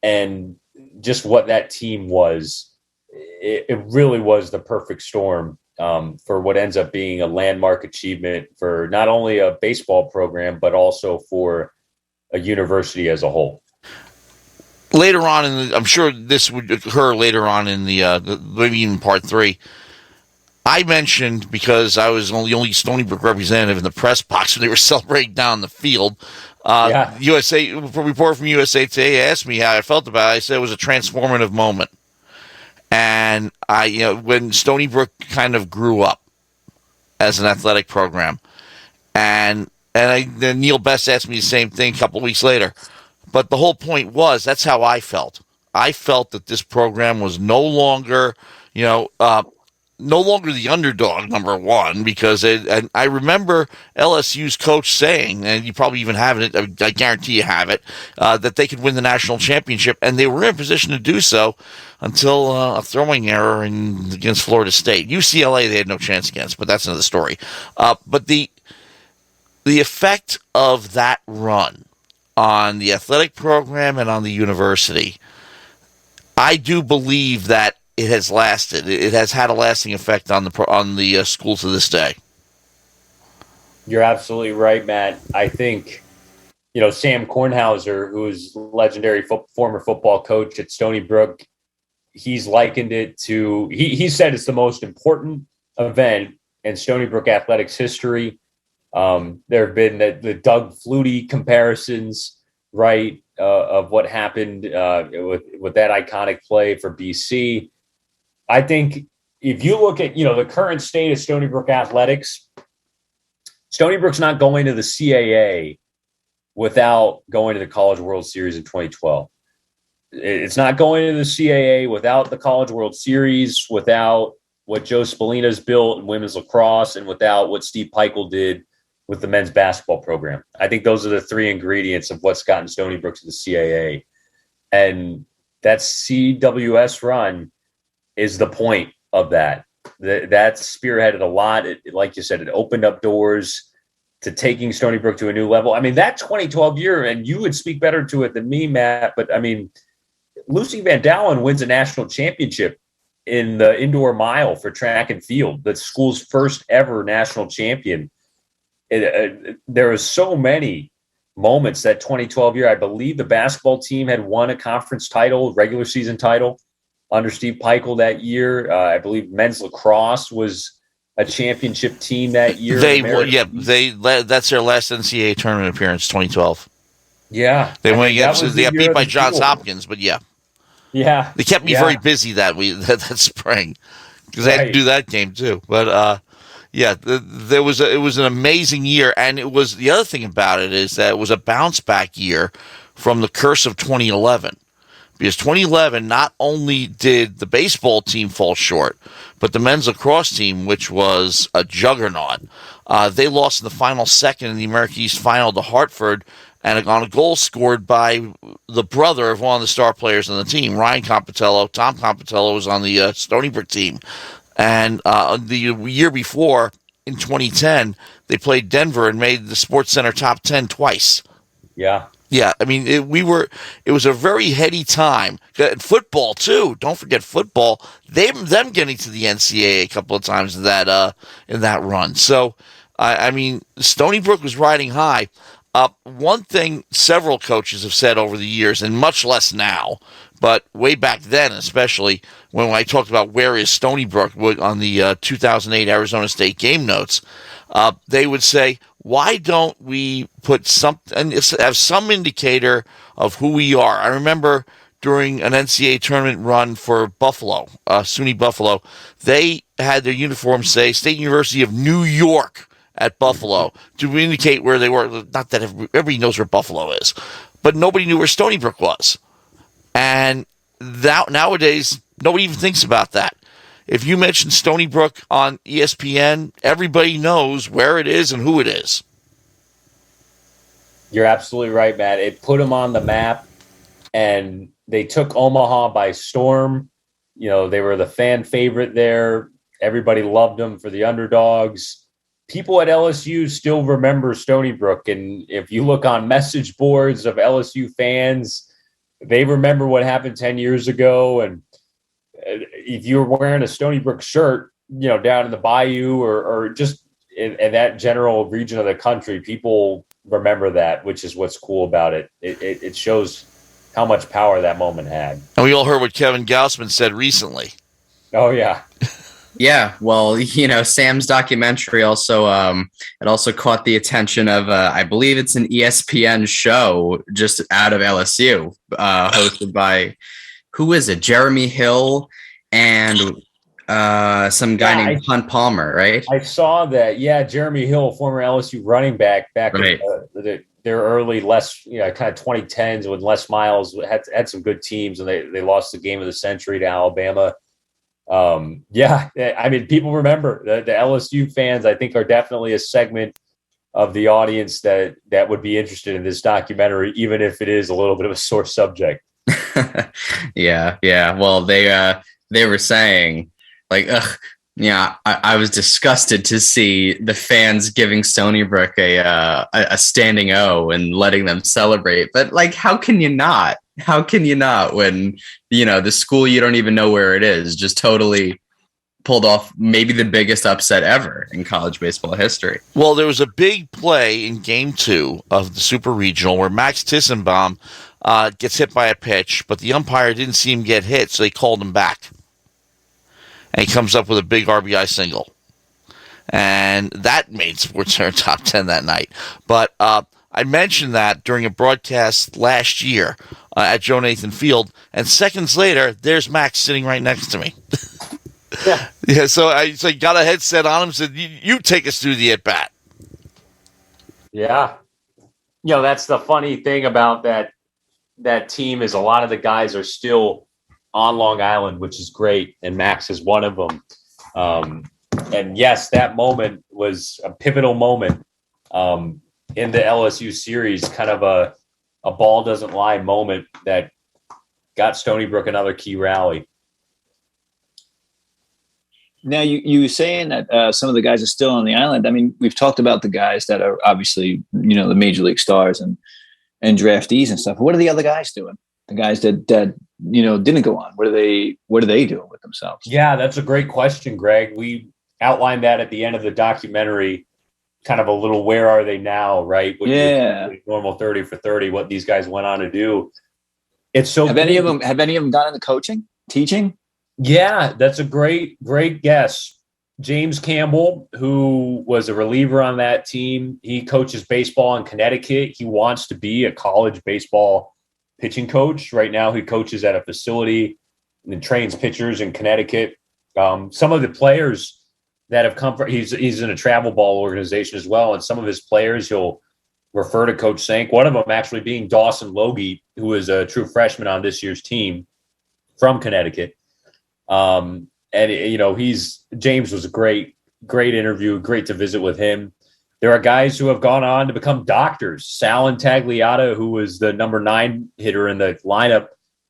And just what that team was, it really was the perfect storm for what ends up being a landmark achievement for not only a baseball program, but also for a university as a whole. Later on, I'm sure this would occur later on in the maybe even part 3. I mentioned, because I was the only Stony Brook representative in the press box when they were celebrating down the field. USA reporter from USA Today asked me how I felt about it. I said it was a transformative moment, and when Stony Brook kind of grew up as an athletic program, and then Neil Best asked me the same thing a couple of weeks later. But the whole point was, that's how I felt. I felt that this program was no longer, no longer the underdog, number one, because and I remember LSU's coach saying, and you probably even have it, I guarantee you have it, that they could win the national championship, and they were in a position to do so until a throwing error against Florida State. UCLA they had no chance against, but that's another story. But the effect of that run on the athletic program and on the university, I do believe that it has lasted. It has had a lasting effect on the school to this day. You're absolutely right, Matt. I think, Sam Kornhauser, who's legendary former football coach at Stony Brook, he's likened it to, he said it's the most important event in Stony Brook athletics history. There have been the Doug Flutie comparisons, right, of what happened with that iconic play for BC. I think if you look at, the current state of Stony Brook athletics, Stony Brook's not going to the CAA without going to the College World Series in 2012. It's not going to the CAA without the College World Series, without what Joe Spallina's built in women's lacrosse, and without what Steve Peichel did with the men's basketball program. I think those are the 3 ingredients of what's gotten Stony Brook to the CAA. And that CWS run is the point of that. That spearheaded a lot. Like you said, it opened up doors to taking Stony Brook to a new level. I mean, that 2012 year, and you would speak better to it than me, Matt, but I mean, Lucy Van Dalen wins a national championship in the indoor mile for track and field, the school's first ever national champion. There are so many moments that 2012 year. I believe the basketball team had won a conference title, regular season title, under Steve Peichel that year. I believe men's lacrosse was a championship team that year. That's their last NCAA tournament appearance, 2012. Yeah, they went against. They got beat by Johns Hopkins, but yeah, they kept me very busy that spring because I had to do that game too. But it was an amazing year, and it was, the other thing about it is that it was a bounce back year from the curse of 2011. because 2011, not only did the baseball team fall short, but the men's lacrosse team, which was a juggernaut, they lost in the final second in the American East Final to Hartford, and on a goal scored by the brother of one of the star players on the team, Ryan Compitello. Tom Compitello was on the Stony Brook team. And the year before, in 2010, they played Denver and made the Sports Center top 10 twice. Yeah. Yeah, I mean, it was a very heady time. Football, too. Don't forget football. Them getting to the NCAA a couple of times in that run. So, I mean, Stony Brook was riding high. One thing several coaches have said over the years, and much less now, but way back then, especially when I talked about where is Stony Brook on the 2008 Arizona State game notes, they would say, why don't we put have some indicator of who we are? I remember during an NCAA tournament run for Buffalo, SUNY Buffalo, they had their uniforms say State University of New York at Buffalo to indicate where they were. Not that everybody knows where Buffalo is, but nobody knew where Stony Brook was. And nowadays, nobody even thinks about that. If you mention Stony Brook on ESPN, everybody knows where it is and who it is. You're absolutely right, Matt. It put them on the map, and they took Omaha by storm. You know, they were the fan favorite there. Everybody loved them for the underdogs. People at LSU still remember Stony Brook, and if you look on message boards of LSU fans, they remember what happened 10 years ago. And if you're wearing a Stony Brook shirt, you know, down in the bayou or just in that general region of the country, people remember that, which is what's cool about it. It shows how much power that moment had. And we all heard what Kevin Gaussman said recently. Oh, yeah. Yeah, well, you know, Sam's documentary also it also caught the attention of I believe it's an ESPN show just out of LSU, hosted by who is it? Jeremy Hill and some guy named Hunt Palmer, right? I saw that. Yeah, Jeremy Hill, former LSU running back right. In their early kind of 2010s when Les Miles had some good teams, and they lost the game of the century to Alabama. Yeah, I mean, people remember the LSU fans. I think are definitely a segment of the audience that would be interested in this documentary, even if it is a little bit of a sore subject. Yeah. Well, they were saying like, I was disgusted to see the fans giving Stony Brook a standing O and letting them celebrate. But like, how can you not? How can you not when, you know, the school you don't even know where it is just totally pulled off maybe the biggest upset ever in college baseball history? Well, there was a big play in Game 2 of the Super Regional where Max Tissenbaum gets hit by a pitch, but the umpire didn't see him get hit, so they called him back. And he comes up with a big RBI single. And that made SportsCenter top 10 that night. But I mentioned that during a broadcast last year at Joe Nathan Field, and seconds later, there's Max sitting right next to me. Yeah. So I got a headset on him, said, "You take us through the at bat." Yeah, you know, that's the funny thing about that team is a lot of the guys are still on Long Island, which is great, and Max is one of them. And yes, that moment was a pivotal moment in the LSU series, kind of a ball doesn't lie moment that got Stony Brook another key rally. Now, you were saying that some of the guys are still on the island. I mean, we've talked about the guys that are obviously, you know, the major league stars and draftees and stuff. What are the other guys doing? The guys that you know didn't go on. What are they doing with themselves? Yeah, that's a great question, Greg. We outlined that at the end of the documentary. Kind of a little, where are they now, right? Normal 30 for 30, what these guys went on to do. It's so have any of them gone into coaching, teaching? Yeah, that's a great guess. James Campbell, who was a reliever on that team, he coaches baseball in Connecticut. He wants to be a college baseball pitching coach. Right now, he coaches at a facility and trains pitchers in Connecticut. Some of the players that have come from, he's in a travel ball organization as well, and some of his players he'll refer to Coach Sank. One of them actually being Dawson Logie, who is a true freshman on this year's team from Connecticut. And James was a great interview, great to visit with him. There are guys who have gone on to become doctors. Sal Intagliata, who was the number 9 hitter in the lineup,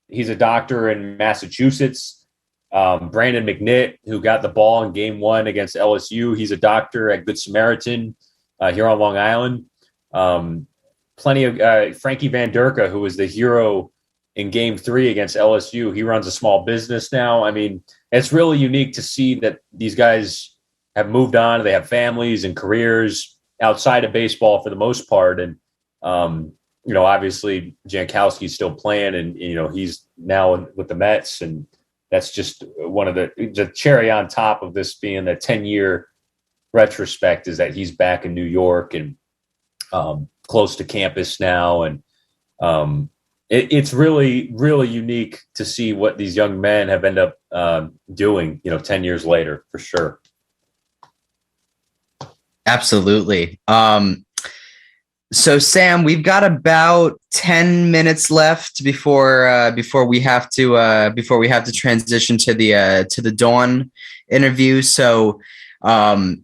he's a doctor in Massachusetts. Brandon McNitt, who got the ball in game 1 against LSU, he's a doctor at Good Samaritan here on Long Island. Plenty of Frankie Van Durka, who was the hero in game 3 against LSU. He runs a small business now. I mean, it's really unique to see that these guys have moved on. They have families and careers outside of baseball for the most part. And, obviously Jankowski's still playing and, he's now with the Mets. And that's just one of the cherry on top of this being the 10-year retrospect is that he's back in New York and close to campus now. And it's really, really unique to see what these young men have ended up doing, 10 years later, for sure. Absolutely. So Sam, we've got about 10 minutes left before we have to transition to the Dawn interview. So I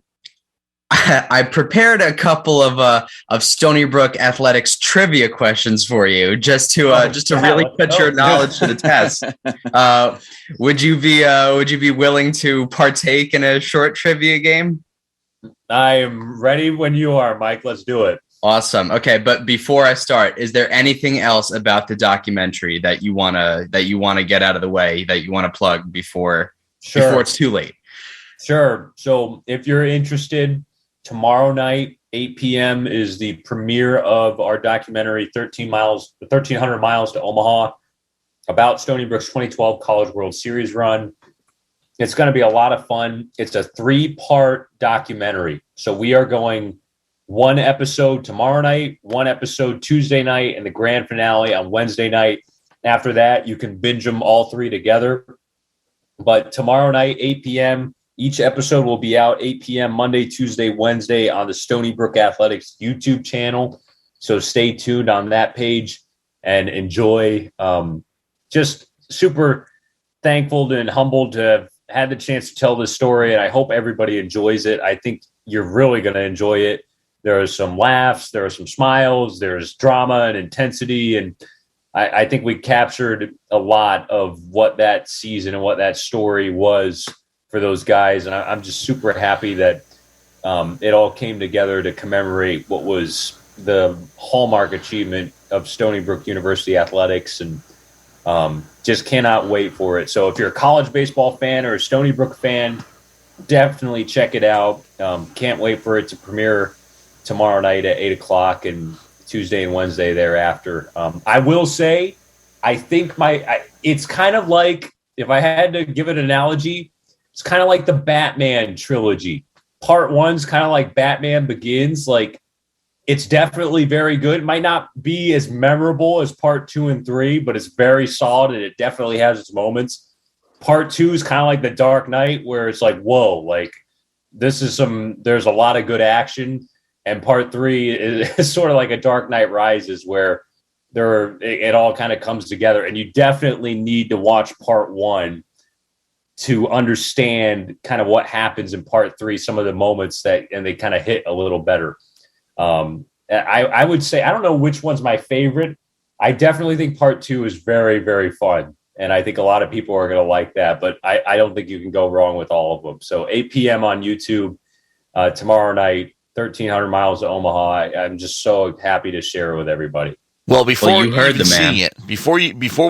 prepared a couple of Stony Brook athletics trivia questions for you, just to really put your knowledge to the test. Would you be willing to partake in a short trivia game? I am ready when you are, Mike. Let's do it. Awesome. Okay, but before I start, is there anything else about the documentary that you wanna get out of the way, that you want to plug before it's too late? Sure. So if you're interested, tomorrow night, 8 p.m. is the premiere of our documentary, 1,300 Miles to Omaha, about Stony Brook's 2012 College World Series run. It's going to be a lot of fun. It's a 3-part documentary. So we are going 1 episode tomorrow night, 1 episode Tuesday night, and the grand finale on Wednesday night. After that, you can binge them all 3 together. But tomorrow night, 8 p.m., each episode will be out 8 p.m. Monday, Tuesday, Wednesday on the Stony Brook Athletics YouTube channel. So stay tuned on that page and enjoy. Just super thankful and humbled to have had the chance to tell this story, and I hope everybody enjoys it. I think you're really going to enjoy it. There are some laughs, there are some smiles, there's drama and intensity, and I think we captured a lot of what that season and what that story was for those guys, and I'm just super happy that it all came together to commemorate what was the hallmark achievement of Stony Brook University athletics, and just cannot wait for it. So if you're a college baseball fan or a Stony Brook fan, definitely check it out. Can't wait for it to premiere tomorrow night at 8 o'clock and Tuesday and Wednesday thereafter. I will say, I think it's kind of like, if I had to give an analogy, it's kind of like the Batman trilogy. Part 1's kind of like Batman Begins. Like, it's definitely very good. It might not be as memorable as part 2 and 3, but it's very solid and it definitely has its moments. Part 2 is kind of like the Dark Knight, where it's like, whoa, like there's a lot of good action. And part 3 is sort of like a Dark Knight Rises, where it all kind of comes together. And you definitely need to watch part 1 to understand kind of what happens in part 3, some of the moments and they kind of hit a little better. I would say, I don't know which one's my favorite. I definitely think part 2 is very, very fun. And I think a lot of people are going to like that, but I don't think you can go wrong with all of them. So 8 p.m. on YouTube tomorrow night, 1,300 Miles to Omaha. I'm just so happy to share it with everybody. Well, before we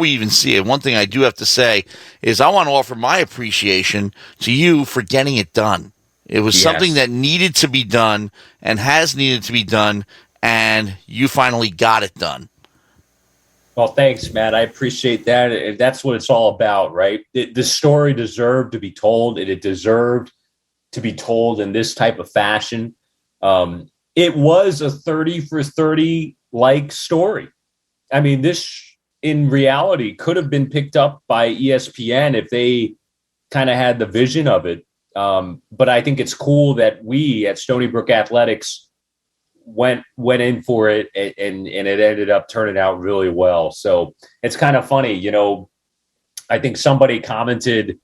even see it, one thing I do have to say is I want to offer my appreciation to you for getting it done. It was something that needed to be done and has needed to be done, and you finally got it done. Well, thanks, Matt. I appreciate that. And that's what it's all about, right? The story deserved to be told, and it deserved to be told in this type of fashion. It was a 30 for 30 like story. I mean, this in reality could have been picked up by ESPN if they kind of had the vision of it. But I think it's cool that we at Stony Brook Athletics went in for it, and it ended up turning out really well. So it's kind of funny, you know. I think somebody commented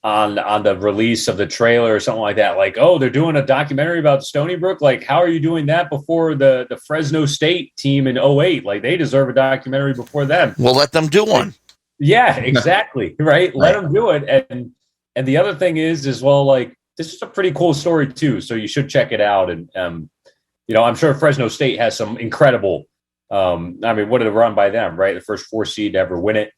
on the release of the trailer or something like that, like, oh, they're doing a documentary about Stony Brook. Like, how are you doing that before the Fresno State team in 2008? Like, they deserve a documentary before them. We'll let them do one. Yeah, exactly. Right. Let them do it. And the other thing is, well, like, this is a pretty cool story too. So you should check it out. And, you know, I'm sure Fresno State has some incredible, I mean, what did it run by them, right? The first 4 seed to ever win it.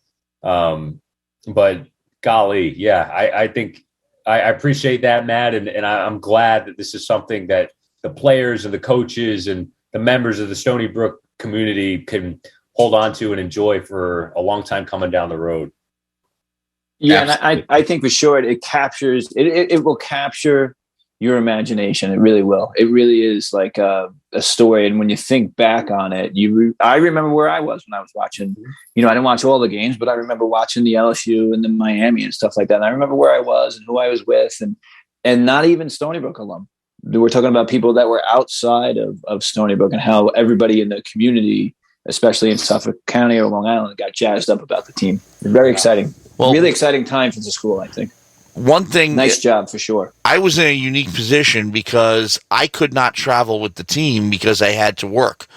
But golly, yeah, I think I appreciate that, Matt. And I'm glad that this is something that the players and the coaches and the members of the Stony Brook community can hold on to and enjoy for a long time coming down the road. Yeah, and I think for sure it captures it will capture your imagination. It really will. It really is like a story. And when you think back on it, I remember where I was when I was watching. You know, I didn't watch all the games, but I remember watching the LSU and the Miami and stuff like that. And I remember where I was and who I was with, and not even Stony Brook alum. We're talking about people that were outside of Stony Brook, and how everybody in the community, especially in Suffolk County or Long Island, got jazzed up about the team. Very exciting. Well, really exciting time for the school, I think. One thing, nice job for sure. I was in a unique position because I could not travel with the team because I had to work.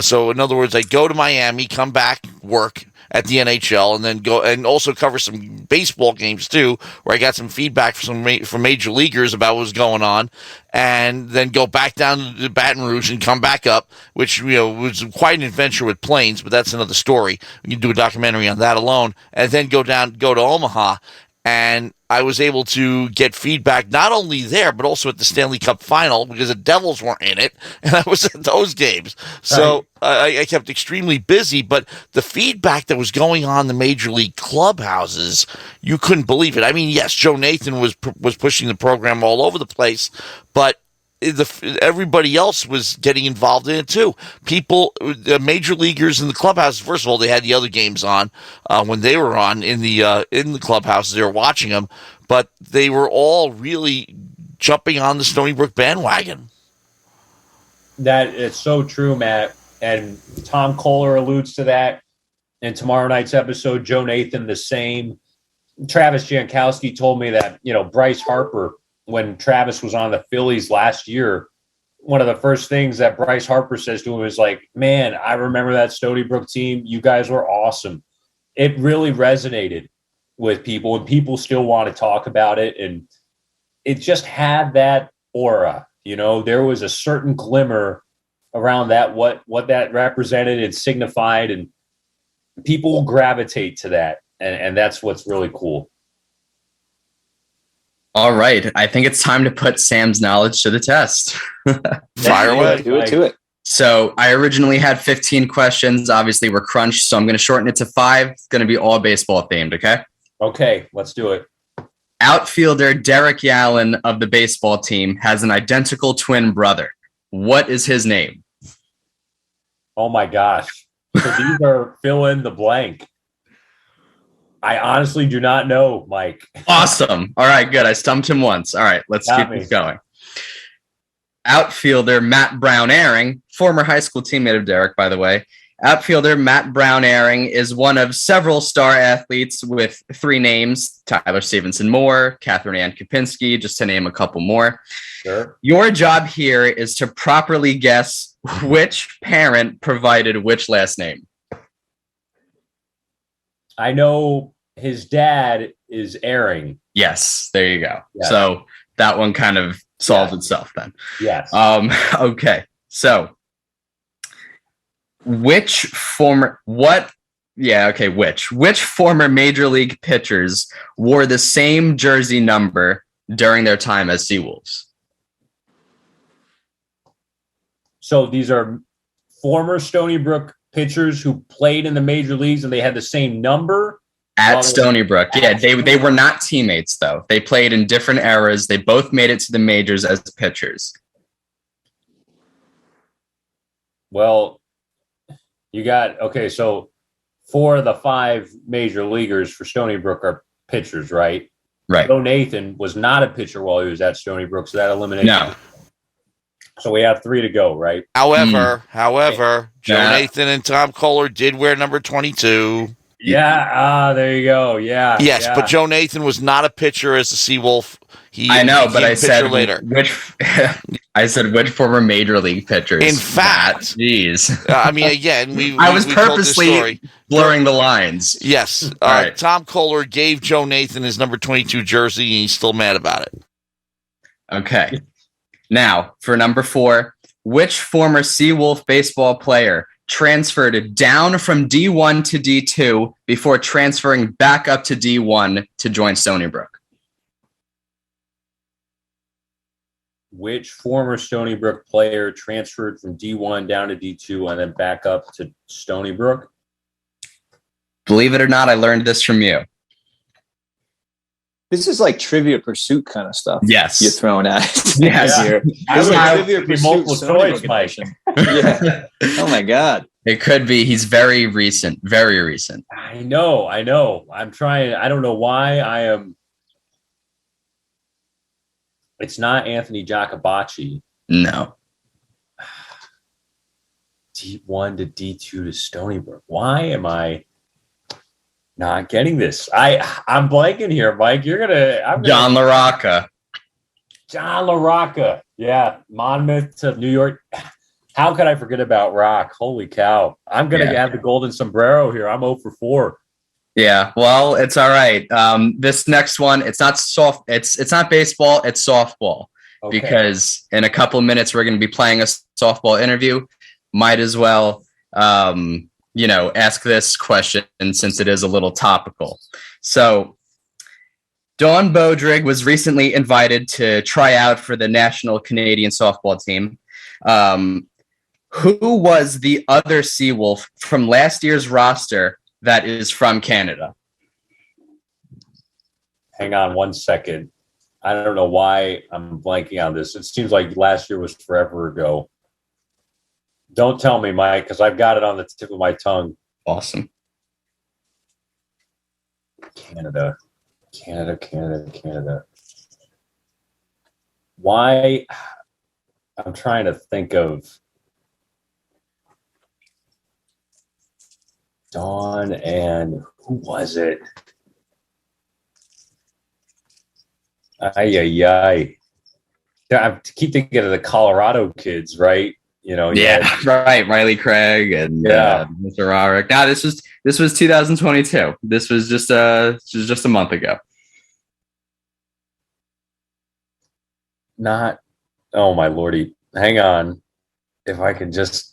So in other words, I go to Miami, come back, work at the NHL, and then go and also cover some baseball games too, where I got some feedback from major leaguers about what was going on, and then go back down to Baton Rouge and come back up, which, you know, was quite an adventure with planes, but that's another story. We can do a documentary on that alone, and then go to Omaha. And I was able to get feedback not only there, but also at the Stanley Cup final, because the Devils weren't in it, and I was at those games. So I kept extremely busy, but the feedback that was going on in the major league clubhouses, you couldn't believe it. I mean, yes, Joe Nathan was pushing the program all over the place, but everybody else was getting involved in it too. People, major leaguers in the clubhouse. First of all, they had the other games on when they were on in the clubhouses. They were watching them, but they were all really jumping on the Stony Brook bandwagon. That is so true, Matt. And Tom Kohler alludes to that in tomorrow night's episode. Joe Nathan, the same. Travis Jankowski told me that, you know, Bryce Harper, when Travis was on the Phillies last year, one of the first things that Bryce Harper says to him is like, man, I remember that Stony Brook team. You guys were awesome. It really resonated with people, and people still want to talk about it. And it just had that aura, you know, there was a certain glimmer around that, what that represented and signified, and people will gravitate to that. And that's what's really cool. All right. I think it's time to put Sam's knowledge to the test. Fire away. Do it. So I originally had 15 questions. Obviously, we're crunched, so I'm going to shorten it to 5. It's going to be all baseball themed, okay? Okay, let's do it. Outfielder Derek Yallen of the baseball team has an identical twin brother. What is his name? Oh, my gosh. So these are fill in the blank. I honestly do not know, Mike. Awesome. All right, good. I stumped him once. All right, let's keep this going. Outfielder Matt Brown-Airing, former high school teammate of Derek, by the way. Outfielder Matt Brown-Airing is one of several star athletes with 3 names: Tyler Stevenson Moore, Catherine Ann Kopinski, just to name a couple more. Sure. Your job here is to properly guess which parent provided which last name. I know his dad is Airing. Yes, there you go. Yeah. So that one kind of solved itself then. Yes. Okay. So which former major league pitchers wore the same jersey number during their time as Seawolves? So these are former Stony Brook pitchers who played in the major leagues, and they had the same number at Stony Brook. Yeah, they were not teammates though. They played in different eras. They both made it to the majors as pitchers. Well, you got, okay, so 4 of the 5 major leaguers for Stony Brook are pitchers, right? Right. Joe Nathan was not a pitcher while he was at Stony Brook, so that eliminates. No. So we have 3 to go, right? However, Joe Yeah. Nathan and Tom Kohler did wear number 22. Yeah. There you go. Yeah. Yes, yeah. but Joe Nathan was not a pitcher as a Seawolf. I know, but became I a pitcher said later. which former major league pitchers. In fact, jeez, I mean, again, I was we told this purposely story. blurring the lines. Yes, right. Tom Kohler gave Joe Nathan his number 22 jersey, and he's still mad about it. Okay. Now, for number 4, which former Seawolf baseball player transferred down from D1 to D2 before transferring back up to D1 to join Stony Brook? Which former Stony Brook player transferred from D1 down to D2 and then back up to Stony Brook? Believe it or not, I learned this from you. This is like Trivia Pursuit kind of stuff. Yes. You're throwing at it. Yes. Here. I This is would like have Trivia be Pursuit multiple Stony choice, Brook Mike. edition. Yeah. Oh my God. It could be. He's very recent. Very recent. I know. I'm trying. I don't know why I am. It's not Anthony Giacobacci. No. D1 to D2 to Stony Brook. Why am I not getting this? I'm blanking here, Mike. John LaRocca. John LaRocca. Yeah. Monmouth to New York. How could I forget about Rock? Holy cow. I'm going to have the golden sombrero here. I'm 0 for 4. Yeah, well, it's all right. This next one, it's not soft. It's not baseball. It's softball. Okay. Because in a couple of minutes we're going to be playing a softball interview. Might as well, ask this question since it is a little topical. So, Dawn Bodrig was recently invited to try out for the national Canadian softball team. Who was the other Seawolf from last year's roster that is from Canada? Hang on 1 second. I don't know why I'm blanking on this. It seems like last year was forever ago. Don't tell me, Mike, because I've got it on the tip of my tongue. Awesome. Canada. Why? I'm trying to think of Dawn and who was it? I keep thinking of the Colorado kids, right? Right. Riley Craig and Mr. Rorick. Now this was 2022. This was just a month ago. Not. Oh my lordy! Hang on, if I can just.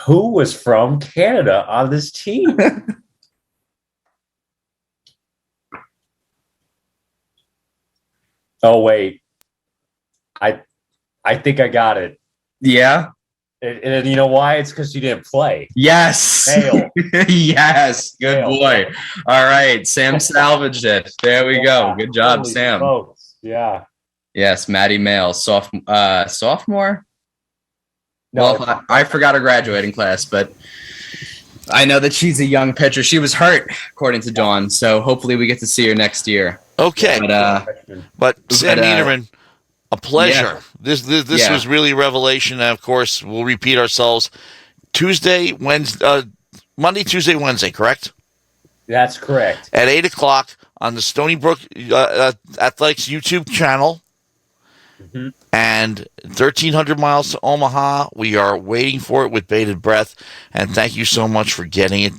Who was from Canada on this team? Oh wait, I think I got it. Yeah. And you know why? It's because you didn't play. Yes. Fail. Yes. Good Fail. boy. All right. Sam salvaged it. There we go. Good job, Holy Sam. smokes. Yeah. Yes. Maddie Mail, sophomore. No, Well, I forgot her graduating class, but I know that she's a young pitcher. She was hurt, according to Dawn. So hopefully we get to see her next year. Okay. But Sam Neidermann, a pleasure. Yeah. This was really a revelation. And of course, we'll repeat ourselves. Monday, Tuesday, Wednesday, correct? That's correct. At 8 o'clock on the Stony Brook Athletics YouTube channel. Mm-hmm. And 1,300 miles to Omaha. We are waiting for it with bated breath. And thank you so much for getting it done.